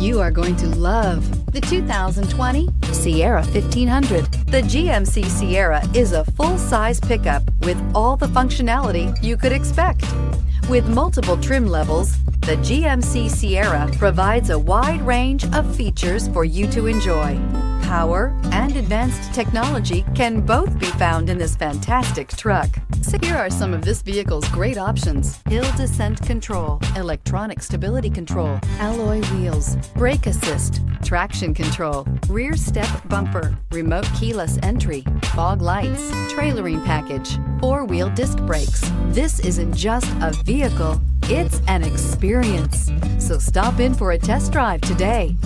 You are going to love the 2020 Sierra 1500. The GMC Sierra is a full-size pickup with all the functionality you could expect. With multiple trim levels, the GMC Sierra provides a wide range of features for you to enjoy. Power and advanced technology can both be found in this fantastic truck. So here are some of this vehicle's great options: hill descent control, electronic stability control, alloy wheels, brake assist, traction control, rear step bumper, remote keyless entry, fog lights, trailering package, four-wheel disc brakes. This isn't just a vehicle, it's an experience. So stop in for a test drive today.